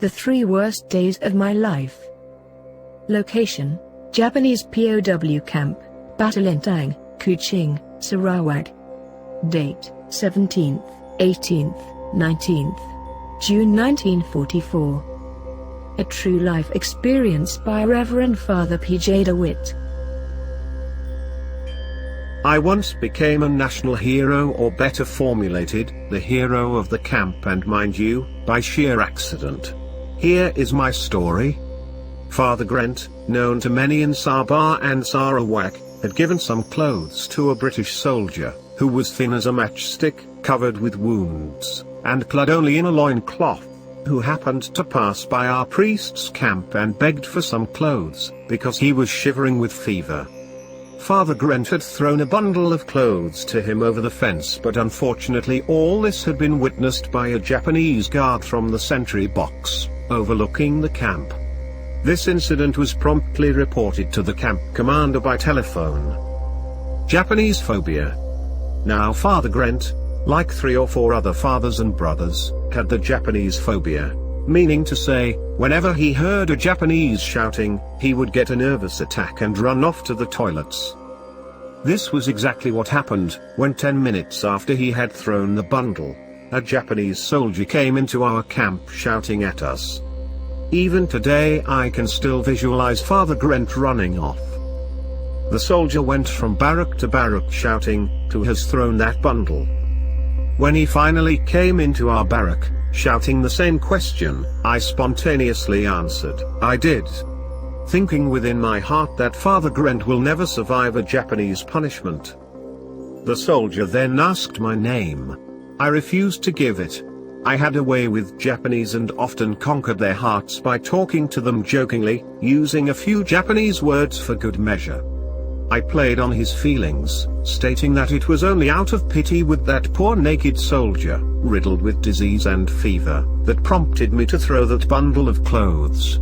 The 3 worst days of my life. Location: Japanese POW camp, Batu Lintang, Kuching, Sarawak. Date: 17th, 18th, 19th June 1944. A true life experience by Reverend Father P.J. DeWitt. I once became a national hero, or better formulated, the hero of the camp, and mind you, by sheer accident. Here is my story. Father Grant, known to many in Sabah and Sarawak, had given some clothes to a British soldier, who was thin as a matchstick, covered with wounds, and clad only in a loincloth, who happened to pass by our priest's camp and begged for some clothes, because he was shivering with fever. Father Grant had thrown a bundle of clothes to him over the fence, but unfortunately all this had been witnessed by a Japanese guard from the sentry box, overlooking the camp. This incident was promptly reported to the camp commander by telephone. Japanese phobia. Now Father Grant, like 3 or 4 other fathers and brothers, had the Japanese phobia, meaning to say, whenever he heard a Japanese shouting, he would get a nervous attack and run off to the toilets. This was exactly what happened, when 10 minutes after he had thrown the bundle, a Japanese soldier came into our camp shouting at us. Even today I can still visualize Father Grant running off. The soldier went from barrack to barrack shouting, "Who has thrown that bundle?" When he finally came into our barrack, shouting the same question, I spontaneously answered, "I did," thinking within my heart that Father Grant will never survive a Japanese punishment. The soldier then asked my name. I refused to give it. I had a way with Japanese and often conquered their hearts by talking to them jokingly, using a few Japanese words for good measure. I played on his feelings, stating that it was only out of pity with that poor naked soldier, riddled with disease and fever, that prompted me to throw that bundle of clothes.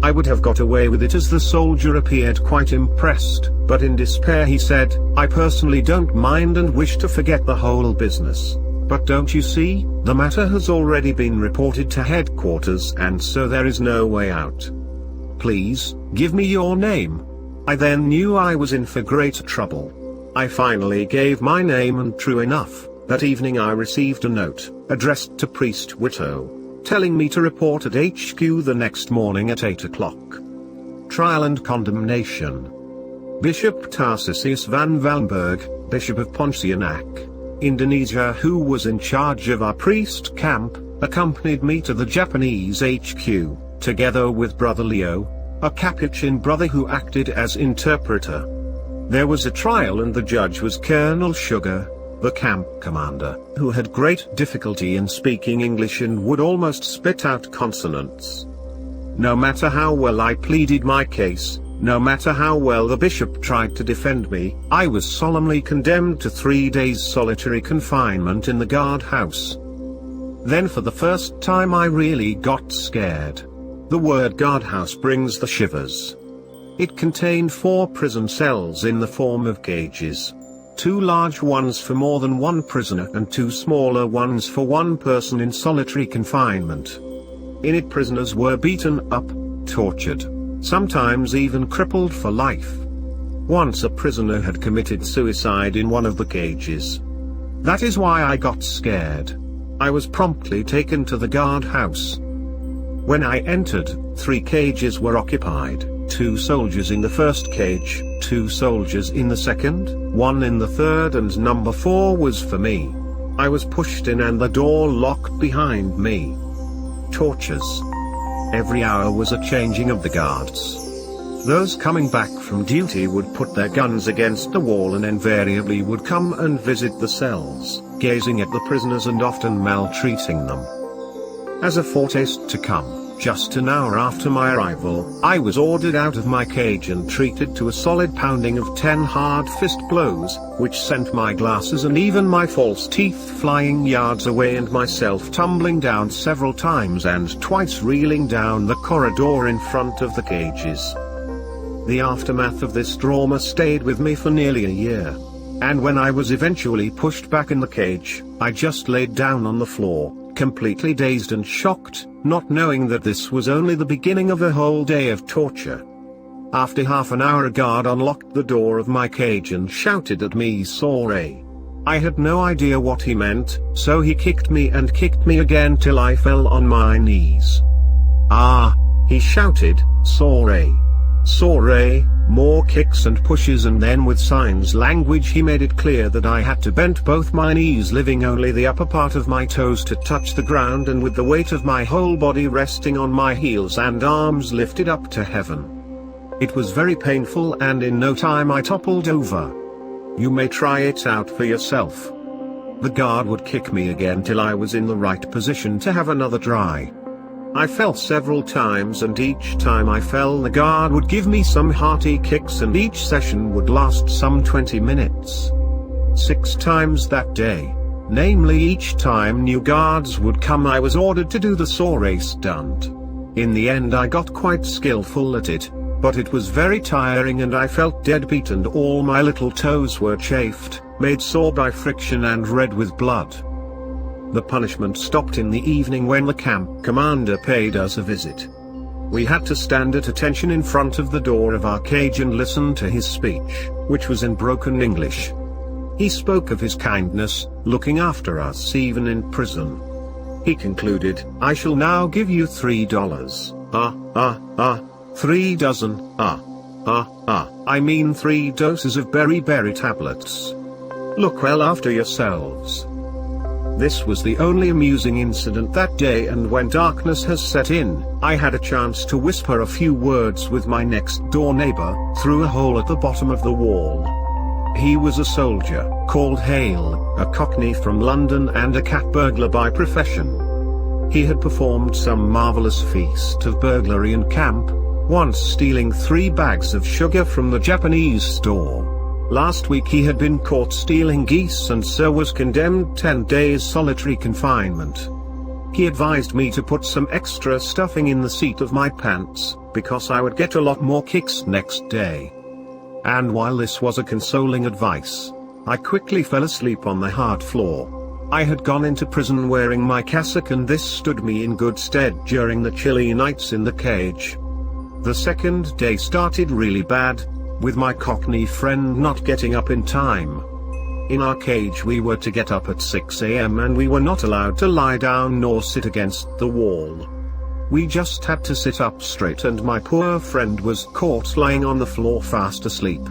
I would have got away with it, as the soldier appeared quite impressed, but in despair he said, "I personally don't mind and wish to forget the whole business. But don't you see, the matter has already been reported to headquarters, and so there is no way out. Please, give me your name." I then knew I was in for great trouble. I finally gave my name, and true enough, that evening I received a note, addressed to Priest Witto, telling me to report at HQ the next morning at 8 o'clock. Trial and condemnation. Bishop Tarcisius van Vallenberg, Bishop of Pontianak, Indonesia, who was in charge of our priest camp, accompanied me to the Japanese HQ, together with Brother Leo, a Capuchin brother who acted as interpreter. There was a trial, and the judge was Colonel Sugar, the camp commander, who had great difficulty in speaking English and would almost spit out consonants. No matter how well I pleaded my case, no matter how well the bishop tried to defend me, I was solemnly condemned to 3 days solitary confinement in the guardhouse. Then for the first time I really got scared. The word guardhouse brings the shivers. It contained 4 prison cells in the form of cages. 2 large ones for more than 1 prisoner and 2 smaller ones for 1 person in solitary confinement. In it prisoners were beaten up, tortured, sometimes even crippled for life. Once a prisoner had committed suicide in one of the cages. That is why I got scared. I was promptly taken to the guardhouse. When I entered, 3 cages were occupied, 2 soldiers in the first cage, 2 soldiers in the second, 1 in the third, and number 4 was for me. I was pushed in and the door locked behind me. Tortures. Every hour was a changing of the guards. Those coming back from duty would put their guns against the wall and invariably would come and visit the cells, gazing at the prisoners and often maltreating them. As a foretaste to come, just an hour after my arrival, I was ordered out of my cage and treated to a solid pounding of 10 hard fist blows, which sent my glasses and even my false teeth flying yards away and myself tumbling down several times and twice reeling down the corridor in front of the cages. The aftermath of this trauma stayed with me for nearly a year. And when I was eventually pushed back in the cage, I just laid down on the floor, completely dazed and shocked, not knowing that this was only the beginning of a whole day of torture. After half an hour a guard unlocked the door of my cage and shouted at me, "Sorry." I had no idea what he meant, so he kicked me and kicked me again till I fell on my knees. "Ah," he shouted, "sorry. Sorry," more kicks and pushes, and then with signs language he made it clear that I had to bend both my knees, leaving only the upper part of my toes to touch the ground, and with the weight of my whole body resting on my heels and arms lifted up to heaven. It was very painful, and in no time I toppled over. You may try it out for yourself. The guard would kick me again till I was in the right position to have another try. I fell several times, and each time I fell the guard would give me some hearty kicks, and each session would last some 20 minutes. 6 times that day. Namely, each time new guards would come I was ordered to do the sorry stunt. In the end I got quite skillful at it, but it was very tiring and I felt dead beat, and all my little toes were chafed, made sore by friction and red with blood. The punishment stopped in the evening when the camp commander paid us a visit. We had to stand at attention in front of the door of our cage and listen to his speech, which was in broken English. He spoke of his kindness, looking after us even in prison. He concluded, "I shall now give you $3. 3 dozen, I mean 3 doses of berry tablets. Look well after yourselves." This was the only amusing incident that day, and when darkness has set in, I had a chance to whisper a few words with my next door neighbor, through a hole at the bottom of the wall. He was a soldier, called Hale, a Cockney from London and a cat burglar by profession. He had performed some marvelous feat of burglary in camp, once stealing 3 bags of sugar from the Japanese store. Last week he had been caught stealing geese and so was condemned 10 days solitary confinement. He advised me to put some extra stuffing in the seat of my pants, because I would get a lot more kicks next day. And while this was a consoling advice, I quickly fell asleep on the hard floor. I had gone into prison wearing my cassock, and this stood me in good stead during the chilly nights in the cage. The second day started really bad, with my Cockney friend not getting up in time. In our cage we were to get up at 6 a.m. and we were not allowed to lie down nor sit against the wall. We just had to sit up straight, and my poor friend was caught lying on the floor fast asleep.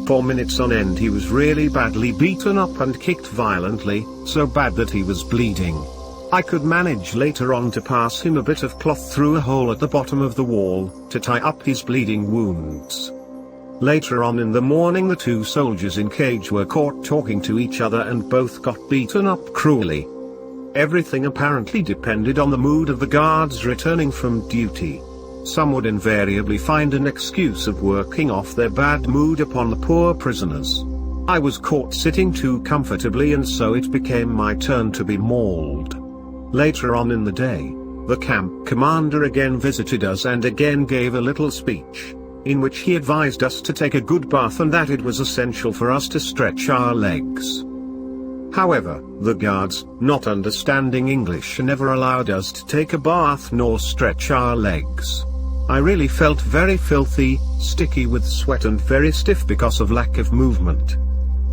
For minutes on end he was really badly beaten up and kicked violently, so bad that he was bleeding. I could manage later on to pass him a bit of cloth through a hole at the bottom of the wall, to tie up his bleeding wounds. Later on in the morning the 2 soldiers in cage were caught talking to each other and both got beaten up cruelly. Everything apparently depended on the mood of the guards returning from duty. Some would invariably find an excuse of working off their bad mood upon the poor prisoners. I was caught sitting too comfortably, and so it became my turn to be mauled. Later on in the day, the camp commander again visited us and again gave a little speech, in which he advised us to take a good bath and that it was essential for us to stretch our legs. However, the guards, not understanding English, never allowed us to take a bath nor stretch our legs. I really felt very filthy, sticky with sweat and very stiff because of lack of movement.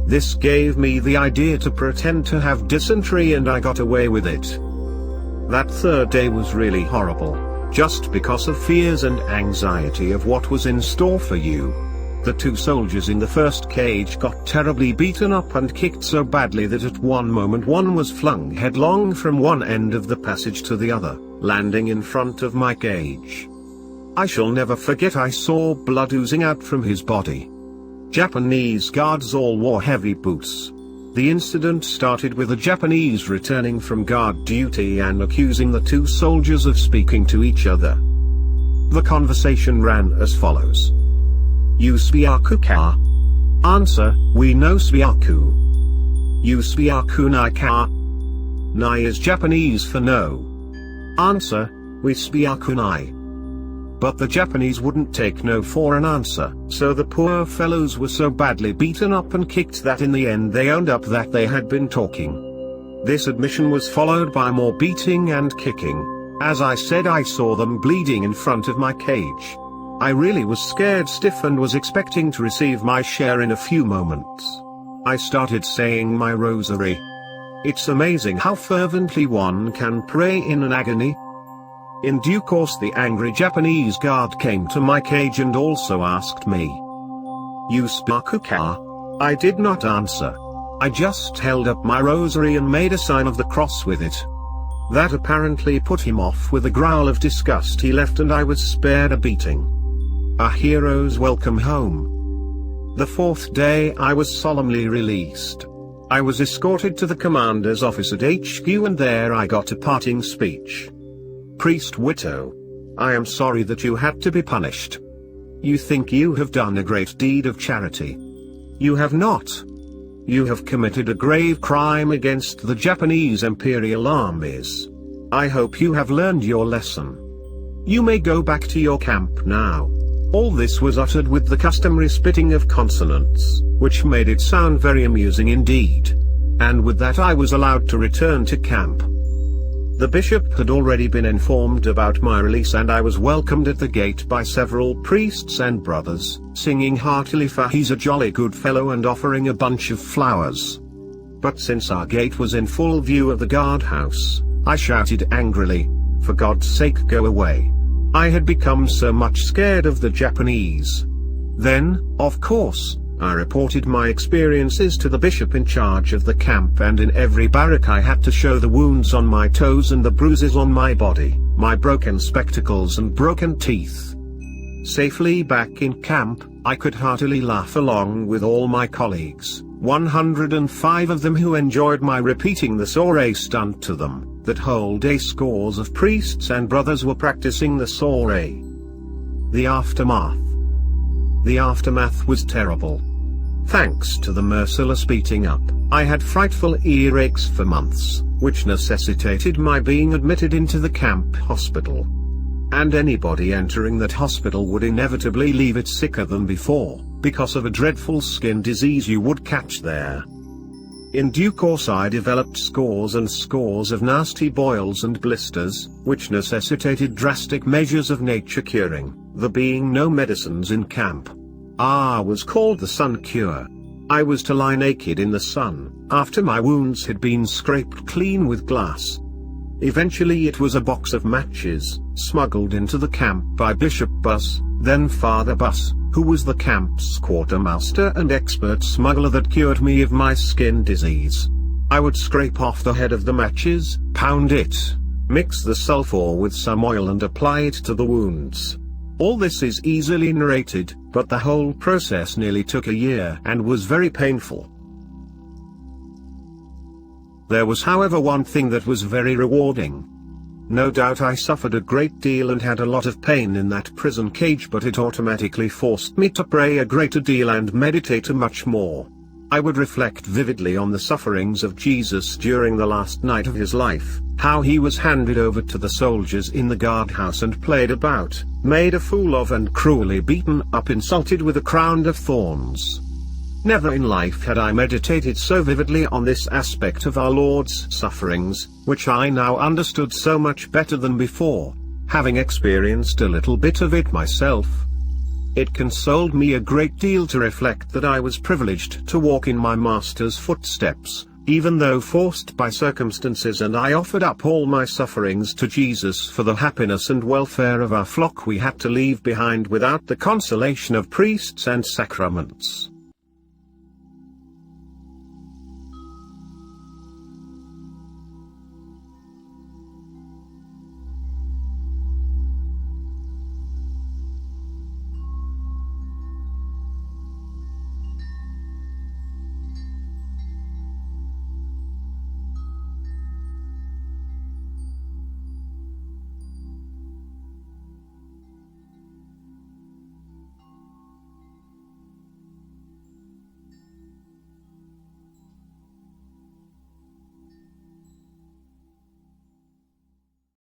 This gave me the idea to pretend to have dysentery, and I got away with it. That third day was really horrible, just because of fears and anxiety of what was in store for you. The 2 soldiers in the first cage got terribly beaten up and kicked so badly that at one moment one was flung headlong from one end of the passage to the other, landing in front of my cage. I shall never forget I saw blood oozing out from his body. Japanese guards all wore heavy boots. The incident started with a Japanese returning from guard duty and accusing the 2 soldiers of speaking to each other. The conversation ran as follows. "You spiaku ka?" Answer, "We no spiaku." "You spiaku nai ka?" Nai is Japanese for no. Answer, "We spiaku nai." But the Japanese wouldn't take no for an answer, so the poor fellows were so badly beaten up and kicked that in the end they owned up that they had been talking. This admission was followed by more beating and kicking. As I said, I saw them bleeding in front of my cage. I really was scared stiff and was expecting to receive my share in a few moments. I started saying my rosary. It's amazing how fervently one can pray in an agony. In due course the angry Japanese guard came to my cage and also asked me, "You speak Kuka?" I did not answer. I just held up my rosary and made a sign of the cross with it. That apparently put him off. With a growl of disgust he left and I was spared a beating. A hero's welcome home. The fourth day I was solemnly released. I was escorted to the commander's office at HQ and there I got a parting speech. Priest Witto, I am sorry that you had to be punished. You think you have done a great deed of charity. You have not. You have committed a grave crime against the Japanese Imperial armies. I hope you have learned your lesson. You may go back to your camp now. All this was uttered with the customary spitting of consonants, which made it sound very amusing indeed. And with that I was allowed to return to camp. The bishop had already been informed about my release and I was welcomed at the gate by several priests and brothers, singing heartily for he's a jolly good fellow and offering a bunch of flowers. But since our gate was in full view of the guardhouse, I shouted angrily, "For God's sake go away." I had become so much scared of the Japanese. Then, of course, I reported my experiences to the bishop in charge of the camp, and in every barrack I had to show the wounds on my toes and the bruises on my body, my broken spectacles and broken teeth. Safely back in camp, I could heartily laugh along with all my colleagues, 105 of them who enjoyed my repeating the soiree stunt to them. That whole day scores of priests and brothers were practicing the soiree. The aftermath. The aftermath was terrible. Thanks to the merciless beating up, I had frightful earaches for months, which necessitated my being admitted into the camp hospital. And anybody entering that hospital would inevitably leave it sicker than before, because of a dreadful skin disease you would catch there. In due course I developed scores and scores of nasty boils and blisters, which necessitated drastic measures of nature curing, there being no medicines in camp. Was called the sun cure. I was to lie naked in the sun, after my wounds had been scraped clean with glass. Eventually it was a box of matches, smuggled into the camp by Bishop Buss, then Father Buss, who was the camp's quartermaster and expert smuggler, that cured me of my skin disease. I would scrape off the head of the matches, pound it, mix the sulfur with some oil and apply it to the wounds. All this is easily narrated, but the whole process nearly took a year and was very painful. There was, however, one thing that was very rewarding. No doubt I suffered a great deal and had a lot of pain in that prison cage, but it automatically forced me to pray a greater deal and meditate much more. I would reflect vividly on the sufferings of Jesus during the last night of his life, how he was handed over to the soldiers in the guardhouse and played about, made a fool of and cruelly beaten up, insulted with a crown of thorns. Never in life had I meditated so vividly on this aspect of our Lord's sufferings, which I now understood so much better than before, having experienced a little bit of it myself. It consoled me a great deal to reflect that I was privileged to walk in my Master's footsteps, even though forced by circumstances, and I offered up all my sufferings to Jesus for the happiness and welfare of our flock we had to leave behind without the consolation of priests and sacraments.